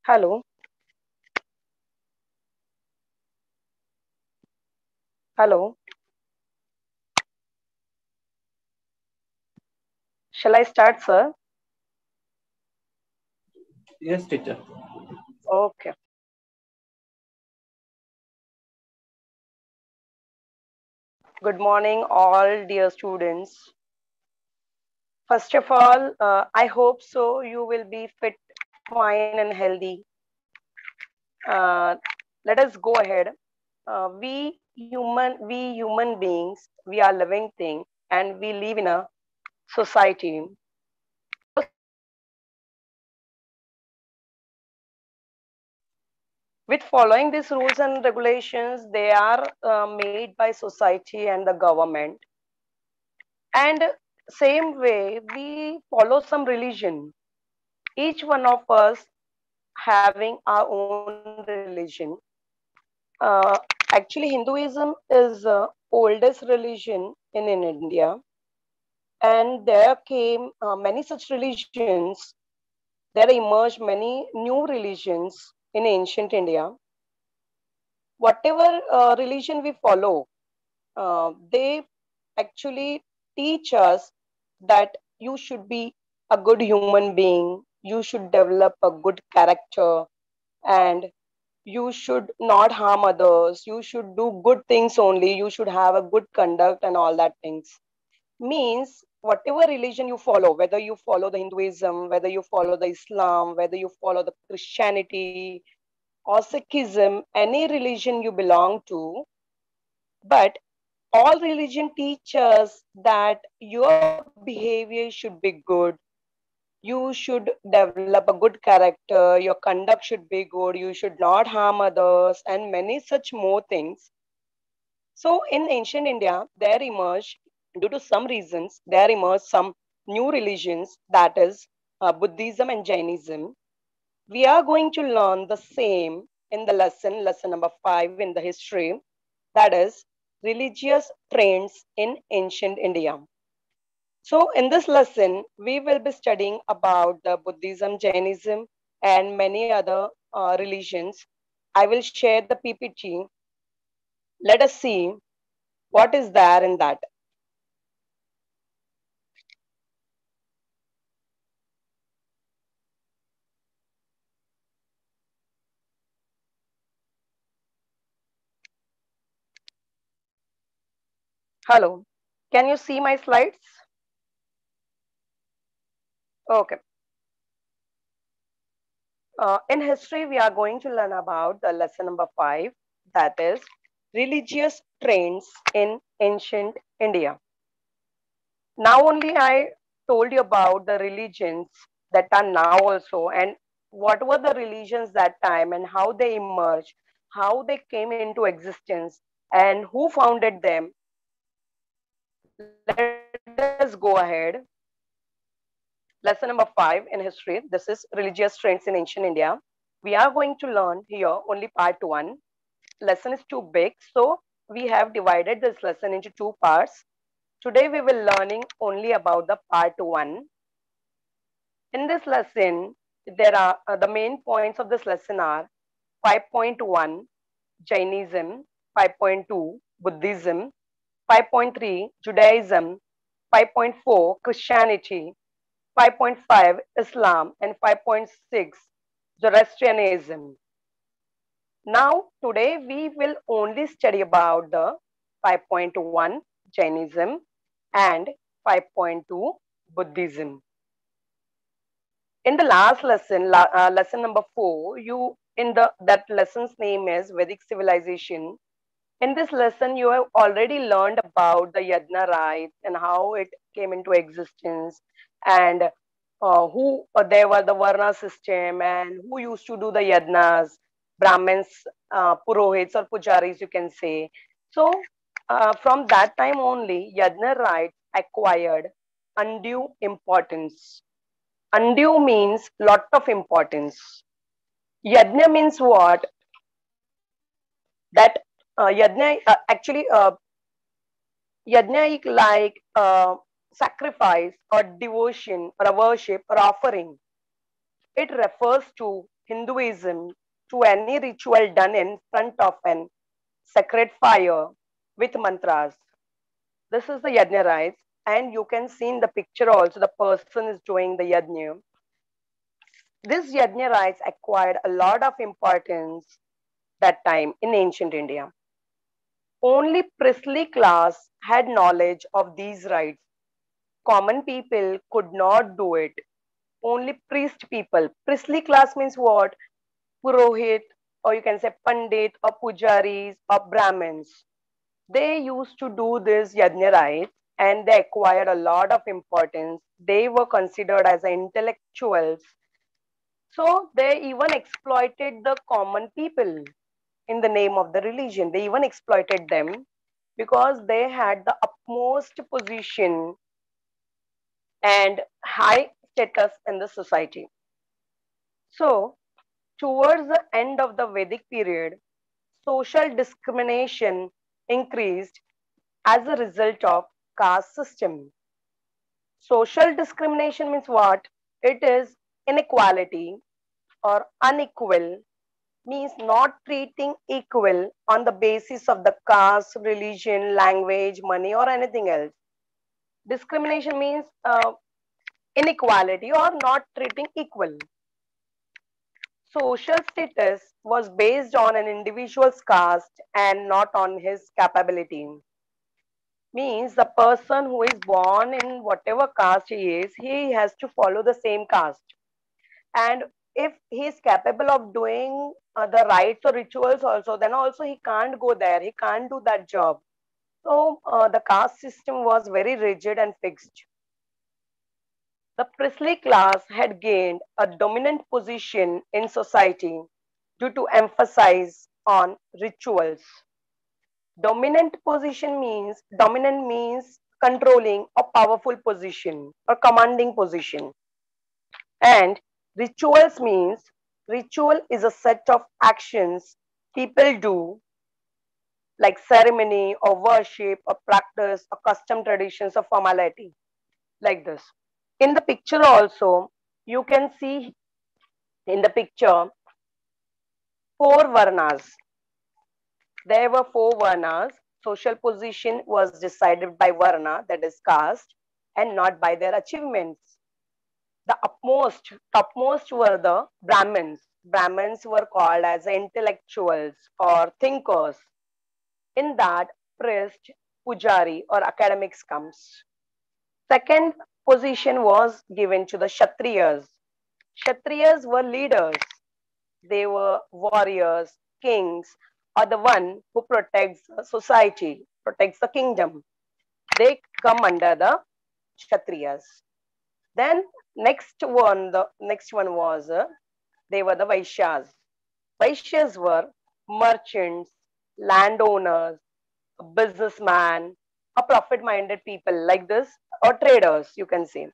Hello, hello. Shall I start, sir? Yes, teacher. Okay. Good morning, all dear students. First of all, I hope so. You will be fit, fine, and healthy. Uh, Let us go ahead. We human beings, we are living thing, and we live in a society. So with following these rules and regulations, they are made by society and the government. And same way, we follow some religion. Each one of us having our own religion. Actually, Hinduism is oldest religion in India, and there came many such religions. There emerged many new religions in ancient India. Whatever religion we follow, they actually teach us that you should be a good human being, you should develop a good character, and you should not harm others, you should do good things only, you should have a good conduct and all that things. Means whatever religion you follow, whether you follow the Hinduism, whether you follow the Islam, whether you follow the Christianity or Sikhism, any religion you belong to, but all religion teaches that your behavior should be good. You should develop a good character. Your conduct should be good. You should not harm others, and many such more things. So, in ancient India, there emerged, due to some reasons, there emerged some new religions, that is Buddhism and Jainism. We are going to learn the same in the lesson number 5 in the history, that is religious trends in ancient India. So in this lesson, we will be studying about the Buddhism, Jainism, and many other religions. I will share the PPT. Let us see what is there in that. Hello, can you see my slides? Okay. In history, we are going to learn about the lesson number 5, that is religious trends in ancient India. Now only I told you about the religions that are now also, and what were the religions that time and how they emerged, how they came into existence, and who founded them. Let us go ahead. Lesson number 5 in history. This is religious trends in ancient India. We are going to learn here only part 1. Lesson is too big, so we have divided this lesson into 2 parts. Today we will learning only about the part 1. In this lesson, there are the main points of this lesson are 5.1 Jainism, 5.2 Buddhism, 5.3 Judaism, 5.4 Christianity, 5.5 Islam, and 5.6 Zoroastrianism. Now, today we will only study about the 5.1 Jainism and 5.2 Buddhism. In the last lesson, lesson number 4, you in the that lesson's name is Vedic civilization. In this lesson, you have already learned about the yajna rites and how it came into existence, and who there were the varna system and who used to do the yajnas, Brahmins, purohits or pujaris, you can say. So from that time only, yajna rites acquired undue importance. Undue means lot of importance. Yajna means what? That yajna actually yajna is like sacrifice or devotion or a worship or offering. It refers to Hinduism to any ritual done in front of an sacred fire with mantras. This is the yajna rites, and you can see in the picture also the person is doing the yajna. This yajna rites acquired a lot of importance that time in ancient India. Only priestly class had knowledge of these rites. Common people could not do it. Only priest people. Priestly class means what? Purohit, or you can say Pandit, or Pujaris, or Brahmins. They used to do this yajna rites and they acquired a lot of importance. They were considered as intellectuals. So they even exploited the common people in the name of the religion. They even exploited them because they had the utmost position and high status in the society. So, towards the end of the Vedic period, social discrimination increased as a result of caste system. Social discrimination means what? It is inequality or unequal, means not treating equal on the basis of the caste, religion, language, money, or anything else. Discrimination means inequality or not treating equal. Social status was based on an individual's caste and not on his capability. Means the person who is born in whatever caste he is, he has to follow the same caste. And if he is capable of doing the rites or rituals also, then also he can't go there, he can't do that job. So the caste system was very rigid and fixed. The priestly class had gained a dominant position in society due to emphasis on rituals. Dominant means controlling a powerful position or commanding position. And rituals means ritual is a set of actions people do like ceremony or worship or practice or custom traditions or formality like this. In the picture also, you can see in the picture four varnas. There were four varnas. Social position was decided by varna, that is caste, and not by their achievements. The topmost were the Brahmins. Brahmins were called as intellectuals or thinkers. In that, priest, pujari, or academics comes. Second position was given to the Kshatriyas. Kshatriyas were leaders. They were warriors, kings, or the one who protects the society, protects the kingdom. They come under the Kshatriyas. Then the next one was they were the Vaishyas. Vaishyas were merchants, landowners, businessmen, or profit-minded people like this, or traders, you can say.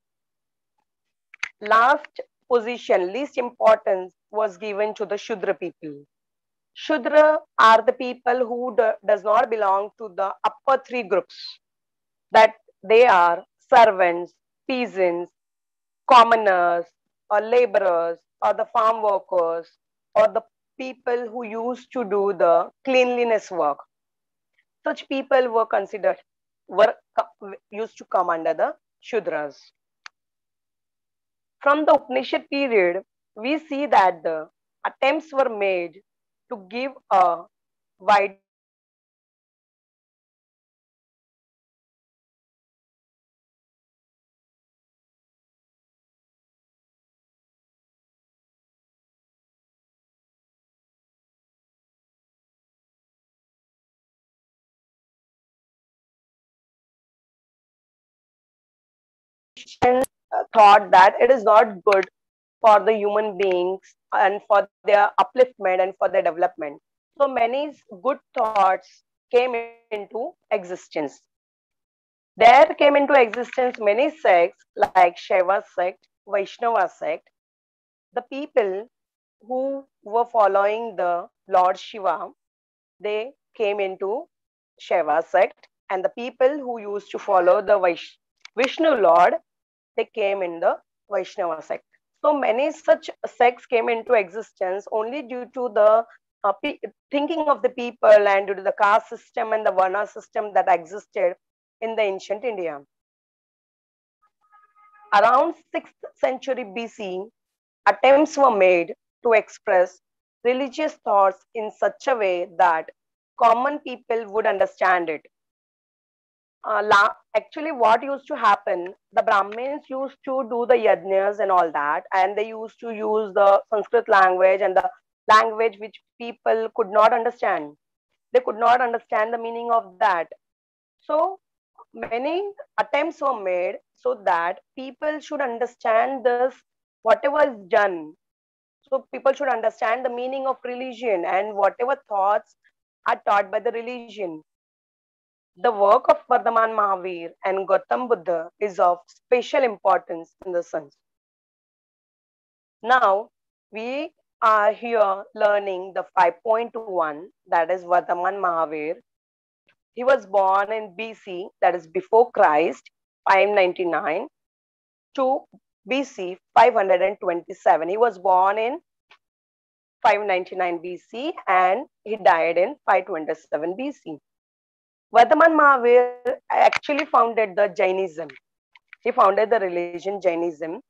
Last position, least importance, was given to the Shudra people. Shudra are the people who does not belong to the upper three groups. That they are servants, peasants, commoners, or laborers, or the farm workers, or the people who used to do the cleanliness work. Such people were considered, were used to come under the Shudras. From the Upanishad period, we see that the attempts were made to give a wider understanding of the society and equality between men and women. These attempts were made to give politicians thought that it is not good for the human beings and for their upliftment and for their development. So many good thoughts came into existence. There came into existence many sects like Shaiva sect, Vaishnava sect. The people who were following the Lord Shiva, they came into Shaiva sect, and the people who used to follow the Vishnu Lord, they came in the Vaishnava sect. So many such sects came into existence only due to the thinking of the people and due to the caste system and the Varna system that existed in the ancient India. Around 6th century BC, attempts were made to express religious thoughts in such a way that common people would understand it. Actually, what used to happen, the Brahmins used to do the yajnas and all that, and they used to use the Sanskrit language and the language which people could not understand. They could not understand the meaning of that. So many attempts were made so that people should understand this, whatever is done. So people should understand the meaning of religion and whatever thoughts are taught by the religion. The work of Vardhaman Mahavir and Gautam Buddha is of special importance in the sense. Now, we are here learning the 5.1, that is Vardhaman Mahavir. He was born in BC, that is before Christ, 599 to BC 527. He was born in 599 BC and he died in 527 BC. Vardhaman Mahavir actually founded the Jainism. He founded the religion Jainism.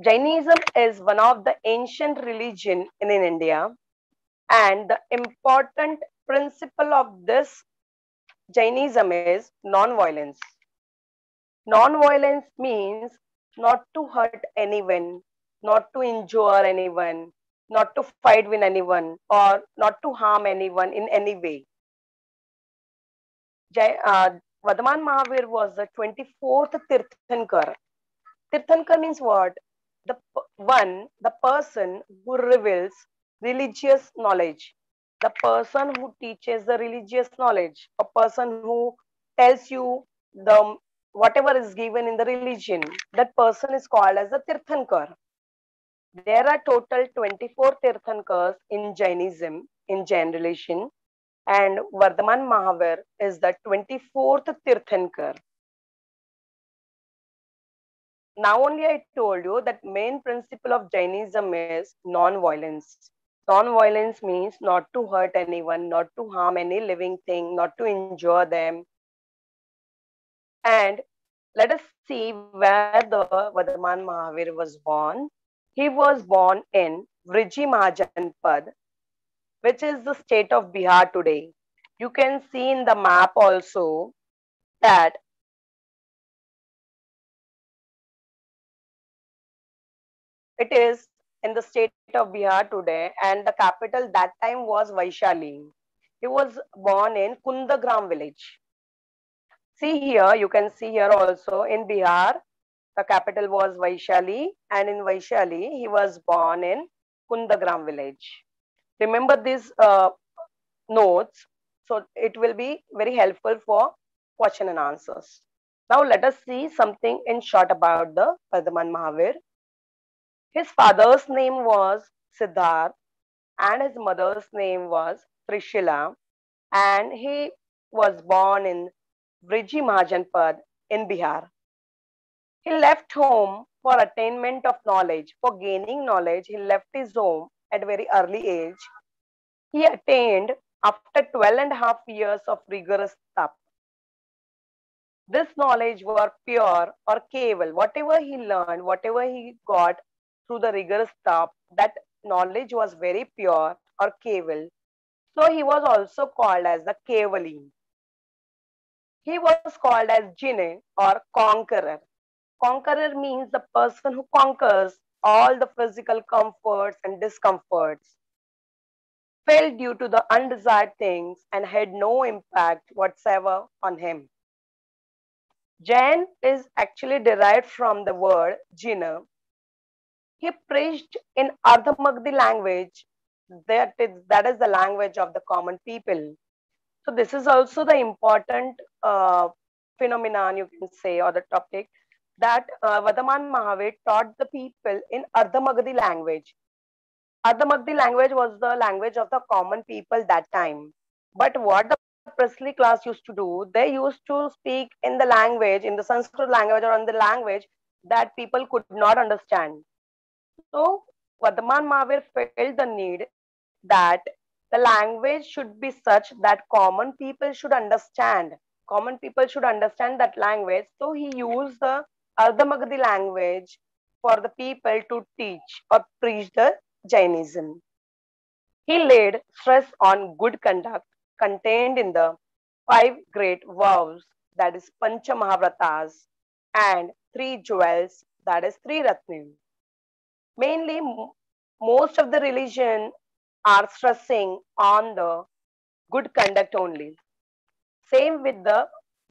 Jainism is one of the ancient religion in India, and the important principle of this Jainism is non-violence. Non-violence means not to hurt anyone, not to injure anyone, not to fight with anyone, or not to harm anyone in any way. Vardhaman Mahavir was the 24th Tirthankar. Tirthankar means what? The person who reveals religious knowledge, the person who teaches the religious knowledge, a person who tells you the whatever is given in the religion, that person is called as a Tirthankar. There are total 24 Tirthankars in Jainism, in Jain religion, and Vardhaman Mahavir is the 24th Tirthankar. Now only I told you that main principle of Jainism is non-violence. Non-violence means not to hurt anyone, not to harm any living thing, not to injure them. And let us see where the Vardhaman Mahavir was born. He was born in Vriji Mahajanpad, which is the state of Bihar today. You can see in the map also that it is in the state of Bihar today, and the capital that time was Vaishali. He was born in Kundagram village. See here, you can see here also in Bihar, the capital was Vaishali, and in Vaishali, he was born in Kundagram village. Remember these notes, so it will be very helpful for question and answers. Now let us see something in short about the Vardhaman Mahavir. His father's name was Siddharth and his mother's name was Trishila, and he was born in Vriji Mahajanpad in Bihar. He left home for attainment of knowledge. For gaining knowledge, he left his home at a very early age. He attained after 12 and a half years of rigorous tap. This knowledge were pure or keval. Whatever he learned, whatever he got through the rigorous tap, that knowledge was very pure or keval. So he was also called as the Kevali. He was called as Jine or conqueror. Conqueror means the person who conquers all the physical comforts and discomforts, fell due to the undesired things and had no impact whatsoever on him. Jain is actually derived from the word Jina. He preached in Ardhamagdi language, that is the language of the common people. So this is also the important phenomenon, you can say, or the topic, that Vardhaman Mahavir taught the people in Ardhamagadi language. Ardhamagadi language was the language of the common people that time. But what the priestly class used to do, they used to speak in the language, in the Sanskrit language or in the language that people could not understand. So Vardhaman Mahavir felt the need that the language should be such that common people should understand. Common people should understand that language. So he used the Ardhamagadi language for the people to teach or preach the Jainism. He laid stress on good conduct contained in the five great vows, that is Pancha Mahavratas, and three jewels, that is three Ratnim. Mainly, most of the religion are stressing on the good conduct only. Same with the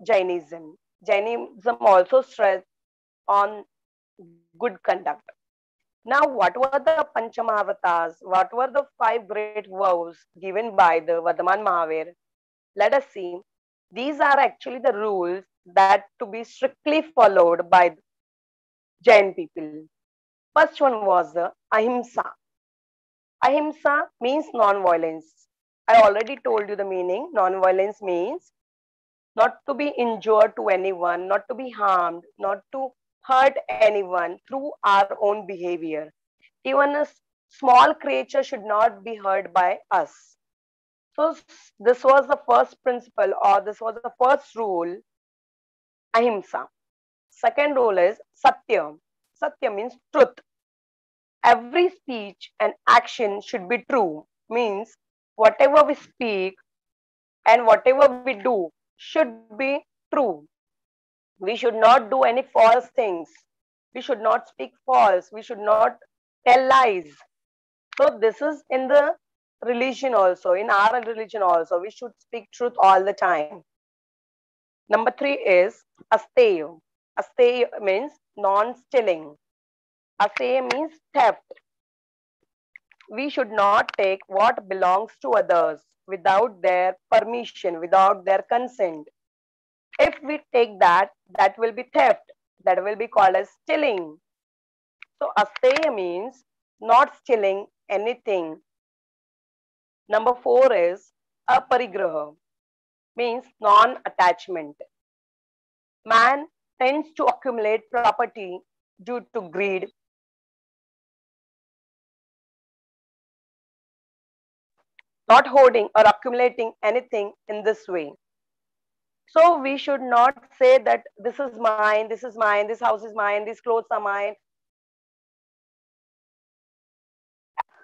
Jainism. Jainism also stress on good conduct. Now, what were the Panchamahavratas? What were the five great vows given by the Vardhaman Mahavir? Let us see. These are actually the rules that to be strictly followed by Jain people. First one was the Ahimsa. Ahimsa means non-violence. I already told you the meaning. Non-violence means not to be injured to anyone, not to be harmed, not to hurt anyone through our own behavior. Even a small creature should not be hurt by us. So, this was the first principle, or this was the first rule, ahimsa. Second rule is satya. Satya means truth. Every speech and action should be true, means whatever we speak and whatever we do should be true. We should not do any false things. We should not speak false. We should not tell lies. So this is in the religion also, in our religion also. We should speak truth all the time. Number three is asteya. Asteya means non-stealing. Asteya means theft. We should not take what belongs to others without their permission, without their consent. If we take that, that will be theft. That will be called as stealing. So asteya means not stealing anything. Number four is aparigraha, means non-attachment. Man tends to accumulate property due to greed, not hoarding or accumulating anything in this way. So we should not say that this is mine, this is mine, this house is mine, these clothes are mine.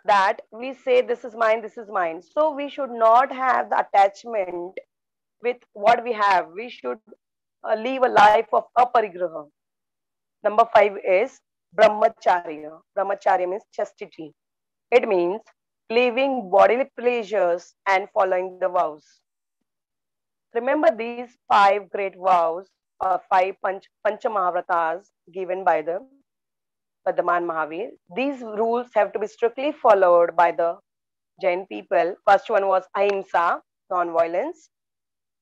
That we say this is mine, this is mine. So we should not have the attachment with what we have. We should live a life of aparigraha. Number five is brahmacharya. Brahmacharya means chastity. It means leaving bodily pleasures and following the vows. Remember these five great vows or five Panchamahavratas given by the Vardhaman Mahavir. These rules have to be strictly followed by the Jain people. First one was ahimsa, non-violence.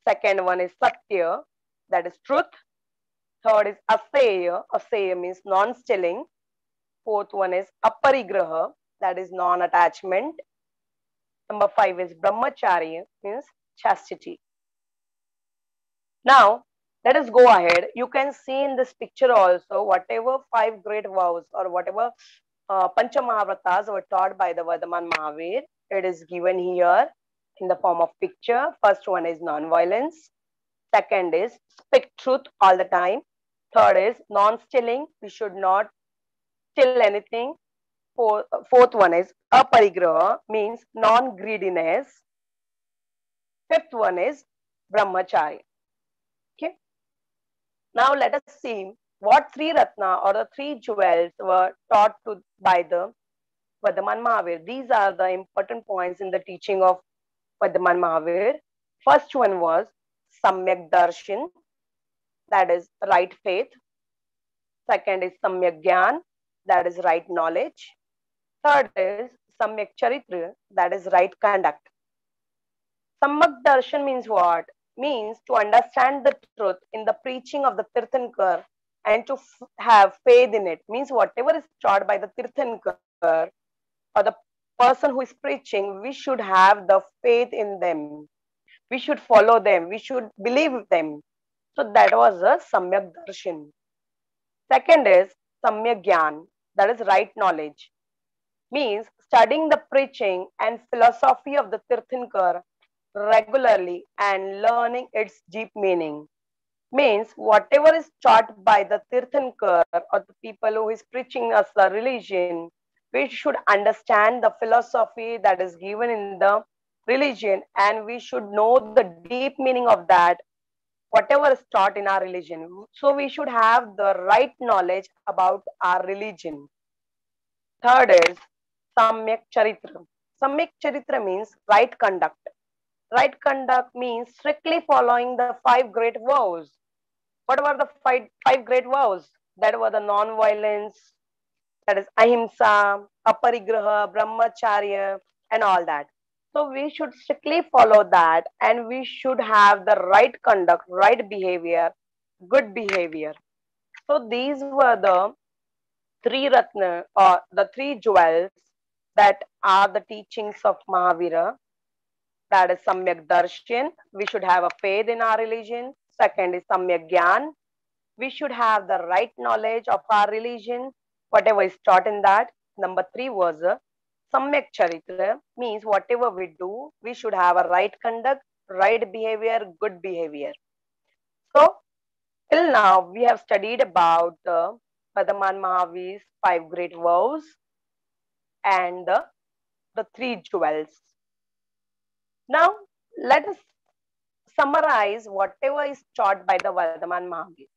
Second one is satya, that is truth. Third is aseya. Aseya means non-stealing. Fourth one is aparigraha, that is non-attachment. Number five is brahmacharya, means chastity. Now, let us go ahead. You can see in this picture also whatever five great vows or whatever Panchamahavratas were taught by the Vardhaman Mahavir. It is given here in the form of picture. First one is non-violence. Second is speak truth all the time. Third is non-stealing. We should not steal anything. Fourth one is aparigraha, means non-greediness. Fifth one is brahmacharya. Okay. Now let us see what three ratna or the three jewels were taught to by the Vardhaman Mahavir. These are the important points in the teaching of Vardhaman Mahavir. First one was Samyak Darshan, that is right faith. Second is Samyak Gyan, that is right knowledge. Third is Samyak Charitra, that is right conduct. Samyak Darshan means what? Means to understand the truth in the preaching of the Tirthankar and to have faith in it. Means whatever is taught by the Tirthankar or the person who is preaching, we should have the faith in them. We should follow them. We should believe them. So that was a Samyak Darshan. Second is Samyak Gyan, that is right knowledge. means studying the preaching and philosophy of the Tirthankar regularly and learning its deep meaning. Means whatever is taught by the Tirthankar or the people who is preaching us the religion, we should understand the philosophy that is given in the religion, and we should know the deep meaning of that, whatever is taught in our religion. So we should have the right knowledge about our religion. Third is Samyak Charitra. Samyak Charitra means right conduct. Right conduct means strictly following the five great vows. What were the five great vows? That were the non-violence, that is ahimsa, aparigraha, brahmacharya, and all that. So we should strictly follow that, and we should have the right conduct, right behavior, good behavior. So these were the three ratna, or the three jewels that are the teachings of Mahavira. That is Samyak Darshan. We should have a faith in our religion. Second is Samyak Gyan. We should have the right knowledge of our religion, whatever is taught in that. Number three was Samyak Charitra, means whatever we do, we should have a right conduct, right behavior, good behavior. So, till now, we have studied about the Vardhaman Mahavir's five great vows and the three jewels. Now, let us summarize whatever is taught by the Vardhaman Mahavir.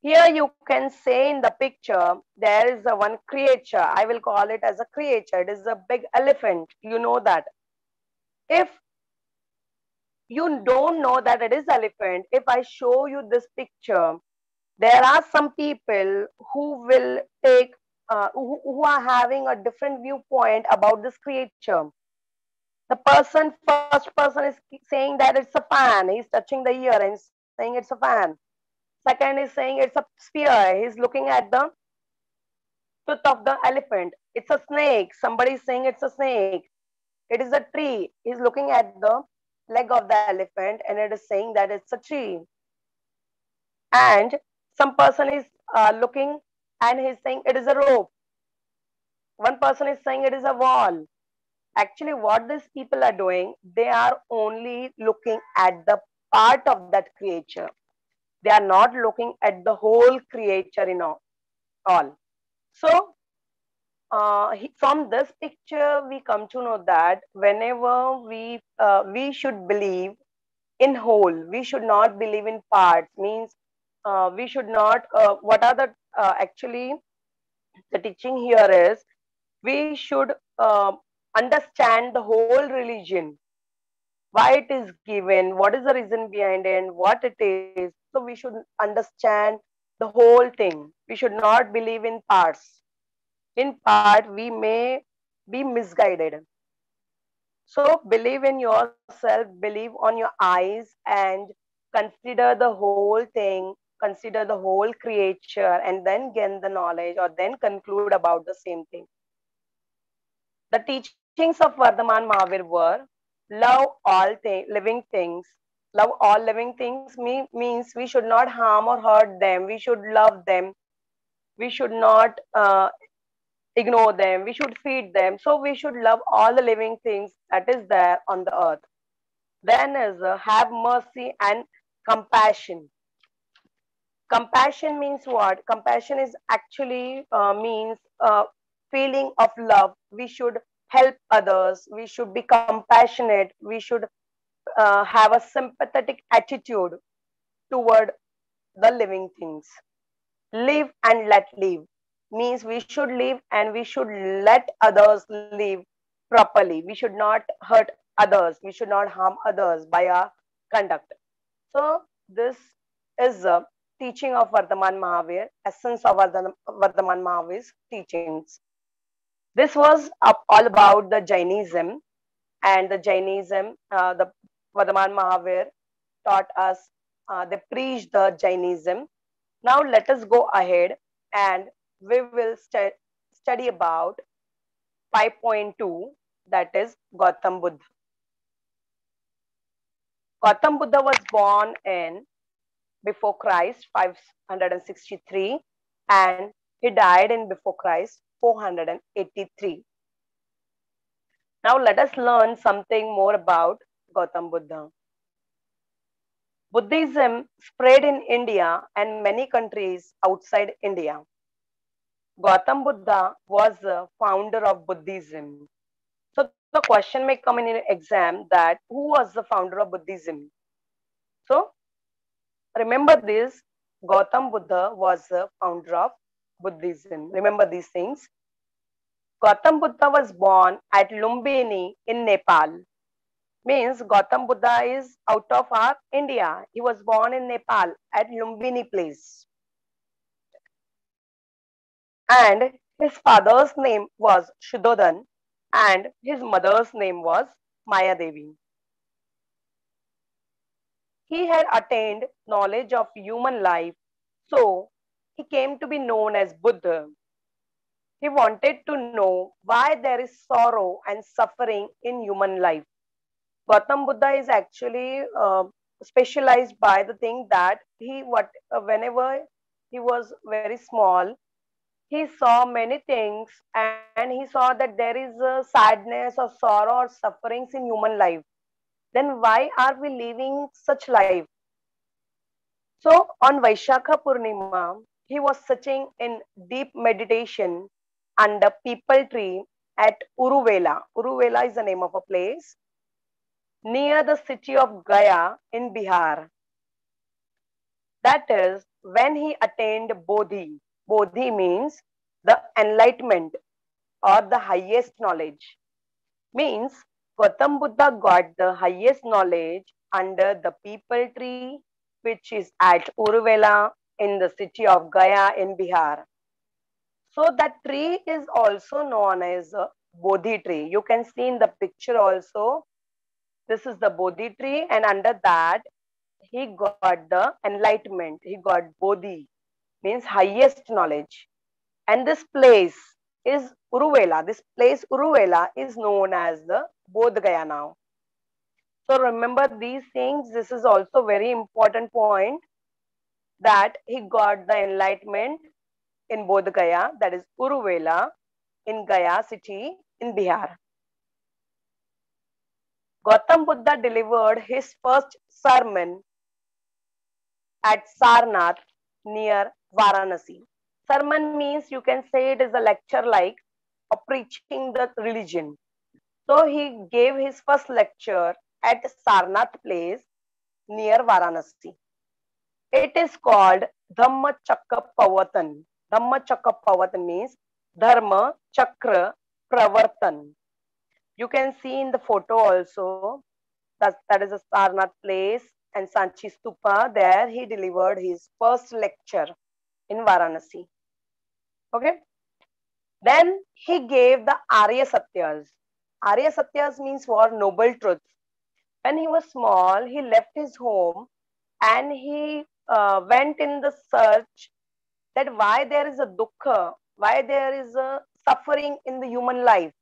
Here you can say in the picture, there is a one creature. I will call it as a creature. It is a big elephant. You know that. If you don't know that it is elephant, if I show you this picture, there are some people who will take, who are having a different viewpoint about this creature. The first person is saying that it's a fan. He's touching the ear and saying it's a fan. Second is saying it's a spear. He's looking at the tooth of the elephant. It's a snake. Somebody is saying it's a snake. It is a tree. He's looking at the leg of the elephant and it is saying that it's a tree. And some person is looking and he's saying it is a rope. One person is saying it is a wall. Actually, what these people are doing, they are only looking at the part of that creature. They are not looking at the whole creature in all. So, from this picture, we come to know that whenever we should believe in whole, we should not believe in parts. Means we should not. What are the actually the teaching here is we should understand the whole religion, why it is given, what is the reason behind it, and what it is. So we should understand the whole thing. We should not believe in parts. In part, we may be misguided. So believe in yourself, believe on your eyes, and consider the whole thing, consider the whole creature, and then gain the knowledge or then conclude about the same thing. The teachings of Vardhaman Mahavir were love all living things. Love all living things means we should not harm or hurt them. We should love them. We should not ignore them. We should feed them. So we should love all the living things that is there on the earth. Then is have mercy and compassion. Compassion means what? Compassion is actually means feeling of love. We should help others. We should be compassionate. We should have a sympathetic attitude toward the living things. Live and let live means we should live and we should let others live properly. We should not hurt others. We should not harm others by our conduct. So this is a teaching of Vardhaman Mahavir, essence of Vardhaman Mahavir's teachings. This was all about the Jainism, and the Jainism, the Vardhaman Mahavir taught us, they preached the Jainism. Now let us go ahead and we will study about 5.2, that is Gautam Buddha. Gautam Buddha was born in before Christ 563 and he died in before Christ 483. Now let us learn something more about Gautam Buddha. Buddhism spread in India and many countries outside India. Gautam Buddha was the founder of Buddhism. So the question may come in an exam that who was the founder of Buddhism? So remember this, Gautam Buddha was the founder of Buddhism. Remember these things. Gautam Buddha was born at Lumbini in Nepal. Means Gautam Buddha is out of our India. He was born in Nepal at Lumbini place. And his father's name was Shuddhodhan and his mother's name was Maya Devi. He had attained knowledge of human life, so he came to be known as Buddha. He wanted to know why there is sorrow and suffering in human life. Gautam Buddha is actually specialized by the thing that whenever he was very small, he saw many things and he saw that there is a sadness or sorrow or sufferings in human life. Then why are we living such life? So on Vaishakha Purnima, he was sitting in deep meditation under people tree at Uruvela. Uruvela is the name of a place near the city of Gaya in Bihar. That is when he attained Bodhi. Bodhi means the enlightenment or the highest knowledge. Means Gautam Buddha got the highest knowledge under the people tree, which is at Uruvela in the city of Gaya in Bihar. So that tree is also known as a Bodhi tree. You can see in the picture also. This is the Bodhi tree, and under that he got the enlightenment. He got Bodhi, means highest knowledge. And this place is Uruvela. This place Uruvela is known as the Bodh Gaya now. So remember these things. This is also very important point that he got the enlightenment in Bodh Gaya, that is Uruvela in Gaya city in Bihar. Gautam Buddha delivered his first sermon at Sarnath near Varanasi. Sermon means you can say it is a lecture like a preaching the religion. So he gave his first lecture at Sarnath place near Varanasi. It is called Dhamma Chakra Pavatan. Dhamma Chakra Pavatan means Dharma Chakra Pravartan. You can see in the photo also that is a Sarnath place and Sanchi Stupa. There he delivered his first lecture in Varanasi. Okay. Then he gave the Arya Satyas. Arya Satyas means what? Noble truths. When he was small, he left his home and he went in the search that why there is a dukkha, why there is a suffering in the human life.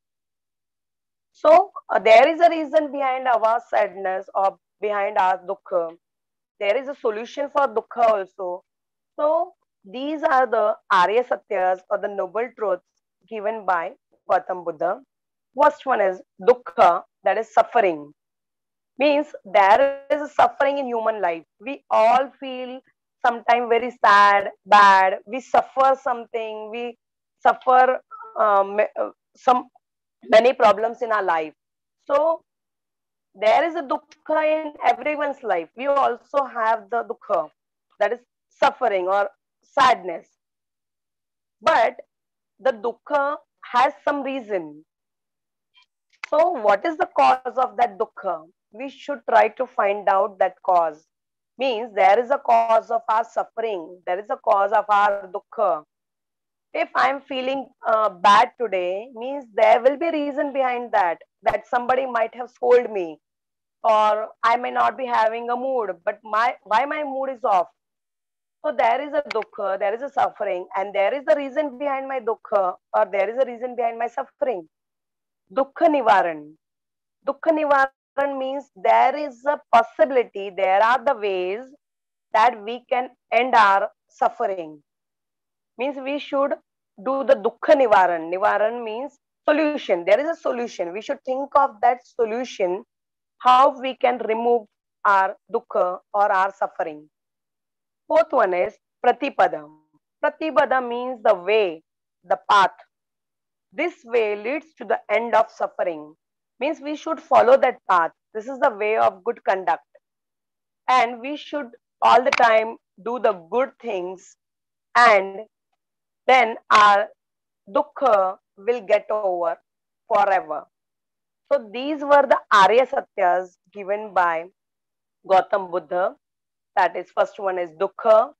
So there is a reason behind our sadness or behind our dukkha. There is a solution for dukkha also. So these are the Arya Satyas or the noble truths given by Gautam Buddha. First one is dukkha, that is suffering. Means there is a suffering in human life. We all feel sometimes very sad, bad. We suffer something. We suffer some many problems in our life. So there is a dukkha in everyone's life. We also have the dukkha, that is suffering or sadness. But the dukkha has some reason. So what is the cause of that dukkha? We should try to find out that cause. Means there is a cause of our suffering. There is a cause of our dukkha. If I am feeling bad today, means there will be reason behind that. That somebody might have scolded me, or I may not be having a mood, but why my mood is off. So there is a dukkha, there is a suffering, and there is the reason behind my dukkha, or there is a reason behind my suffering. Dukkha nivaran. Dukkha nivaran means there is a possibility, there are the ways that we can end our suffering. Means we should do the dukkha nivaran. Nivaran means solution. There is a solution. We should think of that solution, how we can remove our dukkha or our suffering. Fourth one is pratipada. Pratipada means the way, the path. This way leads to the end of suffering. Means we should follow that path. This is the way of good conduct. And we should all the time do the good things, and then our dukkha will get over forever. So these were the Arya Satyas given by Gautam Buddha. That is, first one is dukkha.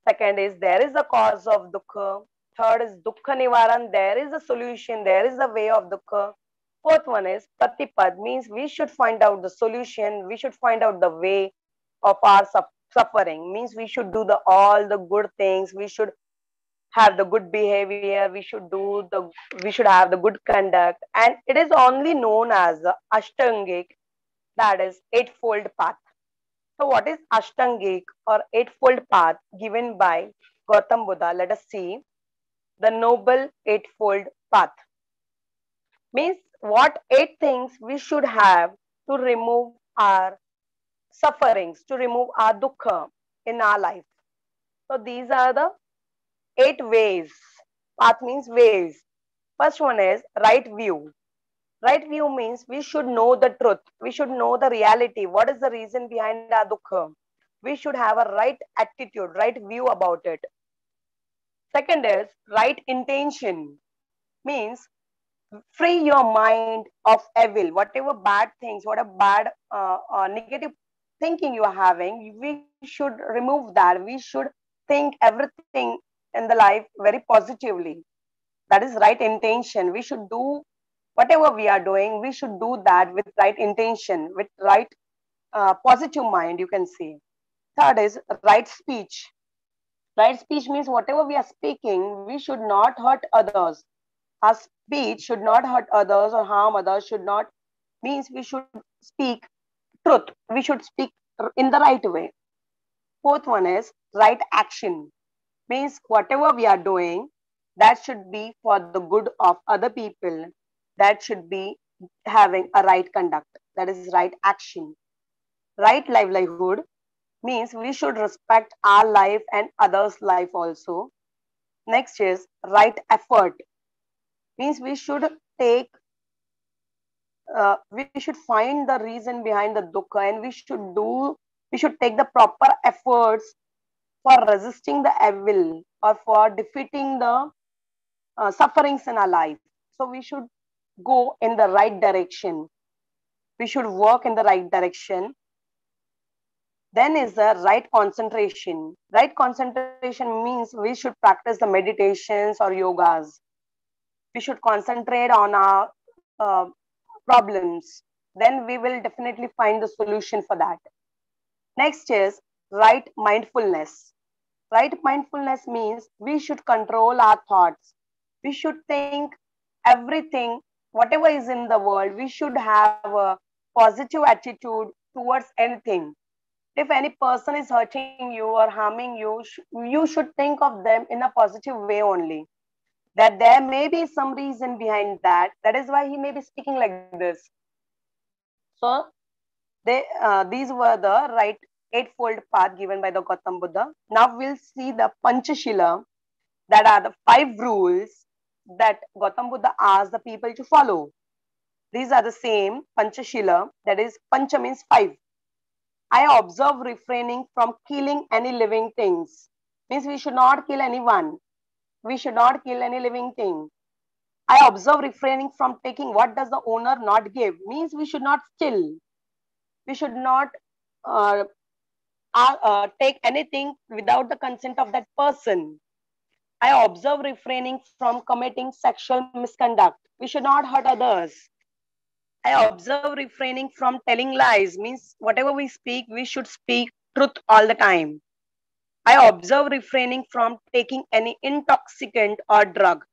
Second is there is a cause of dukkha. Third is dukkha nivaran. There is a solution. There is a way of dukkha. Fourth one is pratipad, means we should find out the solution. We should find out the way of our suffering. Means we should do the all the good things. We should have the good behavior. We should have the good conduct. And it is only known as the Ashtangik, that is eightfold path. So what is Ashtangik or eightfold path given by Gautam Buddha? Let us see. The Noble Eightfold Path means what 8 things we should have to remove our sufferings, to remove our dukkha in our life. So these are the 8 ways. Path means ways. First one is right view. Right view means we should know the truth. We should know the reality. What is the reason behind our dukkha? We should have a right attitude, right view about it. Second is right intention. Means free your mind of evil. Whatever bad things, whatever bad negative thinking you are having, we should remove that. We should think everything in the life very positively. That is right intention. We should do whatever we are doing, we should do that with right intention, with right positive mind, you can say. Third is right speech. Right speech means whatever we are speaking, we should not hurt others. Our speech should not hurt others or harm others, should not, means we should speak truth. We should speak in the right way. Fourth one is right action. Means whatever we are doing, that should be for the good of other people. That should be having a right conduct. That is right action. Right livelihood means we should respect our life and others' life also. Next is right effort. Means we should take, we should find the reason behind the dukkha, and we should take the proper efforts for resisting the evil or for defeating the sufferings in our life. So we should go in the right direction. We should work in the right direction. Then is the right concentration. Right concentration means we should practice the meditations or yogas. We should concentrate on our problems. Then we will definitely find the solution for that. Next is right mindfulness. Right mindfulness means we should control our thoughts. We should think everything, whatever is in the world, we should have a positive attitude towards anything. If any person is hurting you or harming you, you should think of them in a positive way only. That there may be some reason behind that. That is why he may be speaking like this. So these were the right eightfold path given by the Gautam Buddha. Now we'll see the Panchashila, that are the 5 rules that Gautam Buddha asked the people to follow. These are the same Panchashila, that is, Pancha means 5. I observe refraining from killing any living things. Means we should not kill anyone. We should not kill any living thing. I observe refraining from taking what does the owner not give. Means we should not steal. We should not take anything without the consent of that person. I observe refraining from committing sexual misconduct. We should not hurt others. I observe refraining from telling lies. Means whatever we speak, we should speak truth all the time. I observe refraining from taking any intoxicant or drug,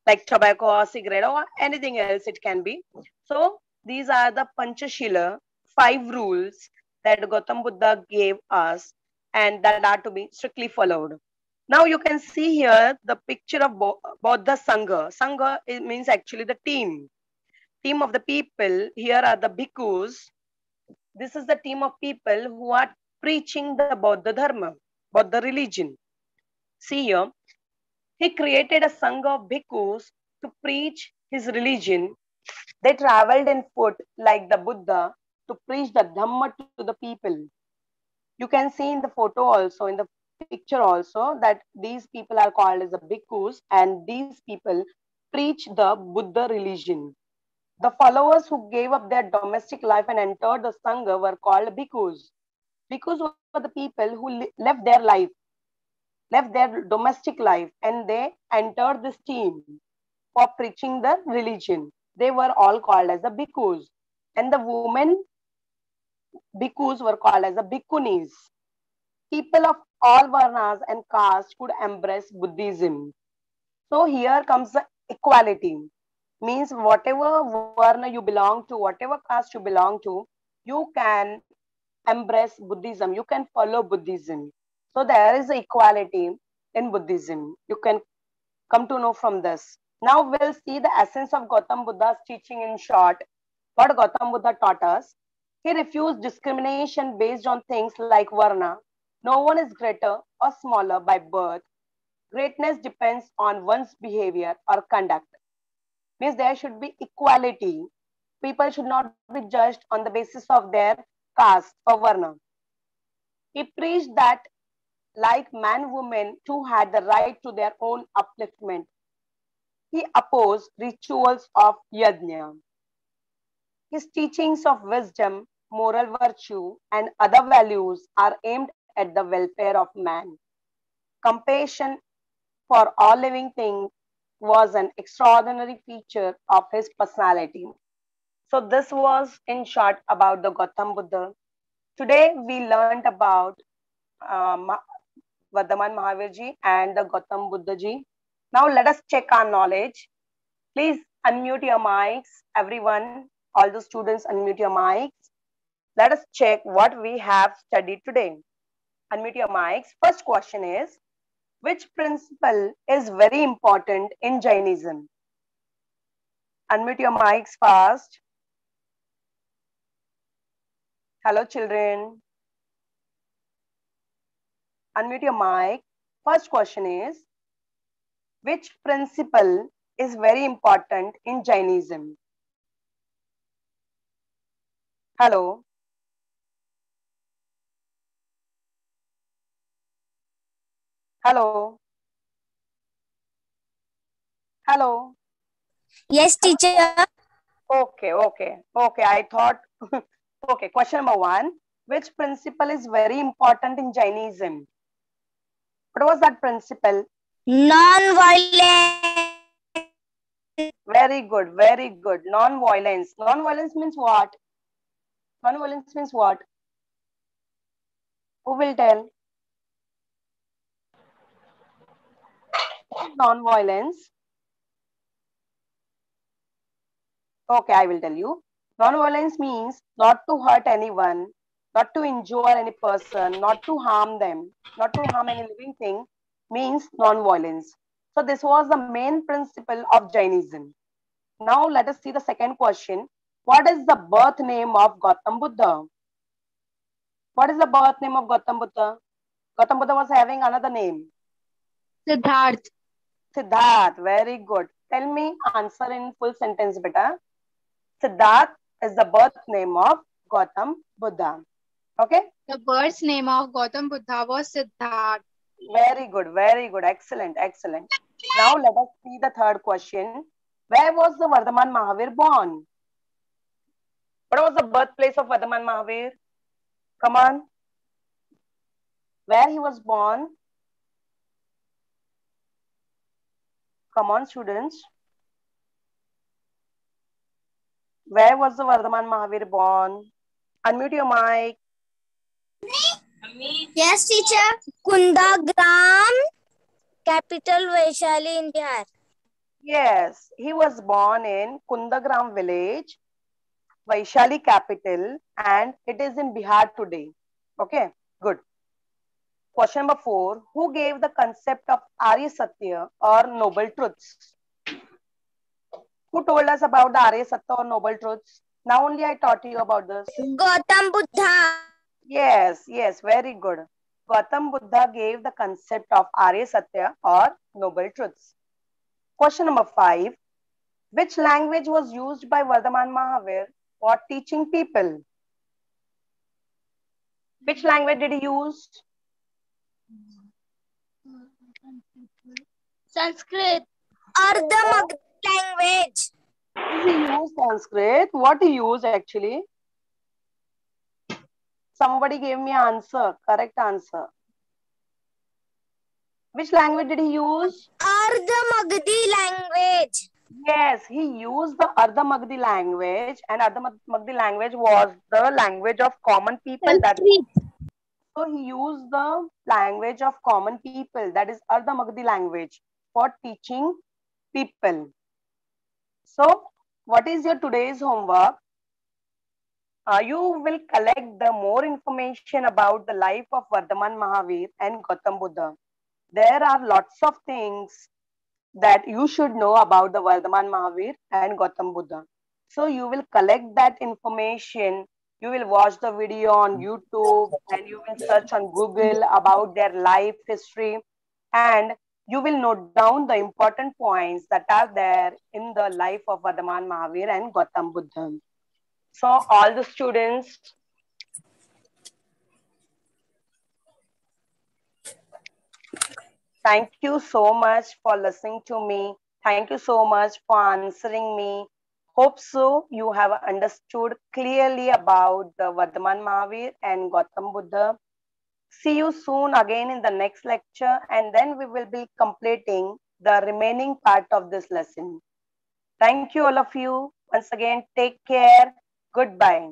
like tobacco or cigarette or anything else it can be. So these are the Panchashila, 5 rules that Gautam Buddha gave us and that are to be strictly followed. Now you can see here the picture of Bodha Sangha. Sangha means actually the team. Team of the people. Here are the bhikkhus. This is the team of people who are preaching the Bodha Dharma, Bodha religion. See here, he created a Sangha of bhikkhus to preach his religion. They traveled in foot like the Buddha to preach the Dhamma to the people. You can see in the photo also, in the picture also, that these people are called as the bhikkhus, and these people preach the Buddha religion. The followers who gave up their domestic life and entered the Sangha were called bhikkhus. Bhikkhus were the people who left their life, left their domestic life, and they entered this team for preaching the religion. They were all called as the bhikkhus. And the women bhikkhus were called as the bhikkhunis. People of all varnas and castes could embrace Buddhism. So here comes the equality. Means whatever varna you belong to, whatever caste you belong to, you can embrace Buddhism. You can follow Buddhism. So there is equality in Buddhism. You can come to know from this. Now we'll see the essence of Gautam Buddha's teaching in short. What Gautam Buddha taught us. He refused discrimination based on things like varna. No one is greater or smaller by birth. Greatness depends on one's behavior or conduct. Means there should be equality. People should not be judged on the basis of their caste or varna. He preached that like man, women too had the right to their own upliftment. He opposed rituals of yajna. His teachings of wisdom, moral virtue, and other values are aimed at the welfare of man. Compassion for all living things was an extraordinary feature of his personality. So this was in short about the Gautam Buddha. Today we learned about uh, Vardhaman Mahavirji and the Gautam Buddha ji. Now let us check our knowledge. Please unmute your mics, everyone. All the students unmute your mics. Let us check what we have studied today. Unmute your mics. First question is, which principle is very important in Jainism? Unmute your mics fast. Hello children. Unmute your mic. First question is, which principle is very important in Jainism? Hello. Hello. Hello. Yes, teacher. Okay. I thought, okay, question number one. Which principle is very important in Jainism? What was that principle? Non-violence. Very good. Non-violence. Non-violence means what? Non-violence means what? Who will tell? Non-violence. Okay, I will tell you. Non-violence means not to hurt anyone, not to injure any person, not to harm them, not to harm any living thing, means non-violence. So this was the main principle of Jainism. Now let us see the second question. What is the birth name of Gautam Buddha? What is the birth name of Gautam Buddha? Gautam Buddha was having another name. Siddharth. Siddharth. Very good. Tell me answer in full sentence, beta. Siddharth is the birth name of Gautam Buddha. Okay? The birth name of Gautam Buddha was Siddharth. Very good. Excellent. Now let us see the third question. Where was the Vardhaman Mahavir born? What was the birthplace of Vardhaman Mahavir? Come on. Where he was born? Come on, students. Where was the Vardhaman Mahavir born? Unmute your mic. Yes, teacher. Kundagram, capital Vaishali in Bihar. Yes, he was born in Kundagram village, Vaishali capital, and it is in Bihar today. Okay, good. Question number 4. Who gave the concept of Arya Satya or noble truths? Who told us about the Arya Satya or noble truths? Now only I taught you about this. Gautam Buddha. Yes, yes, very good. Gautam Buddha gave the concept of Arya Satya or noble truths. Question number 5. Which language was used by Vardhaman Mahavir for teaching people? Which language did he use? Sanskrit. Ardha Magdi language. He used Sanskrit. What he used actually? Somebody gave me answer, correct answer. Which language did he use? Ardha Magdi language. Yes, he used the Ardha Magdi language, and Ardha Magdi language was the language of common people. So he used the language of common people, that is Ardha Magdi language, for teaching people. So, what is your today's homework? You will collect the more information about the life of Vardhaman Mahavir and Gautam Buddha. There are lots of things that you should know about the Vardhaman Mahavir and Gautam Buddha. So you will collect that information, you will watch the video on YouTube, and you will search on Google about their life history, and you will note down the important points that are there in the life of Vardhaman Mahavir and Gautam Buddha. So all the students, thank you so much for listening to me. Thank you so much for answering me. Hope so you have understood clearly about the Vardhaman Mahavir and Gautam Buddha. See you soon again in the next lecture, and then we will be completing the remaining part of this lesson. Thank you all of you. Once again, take care. Goodbye.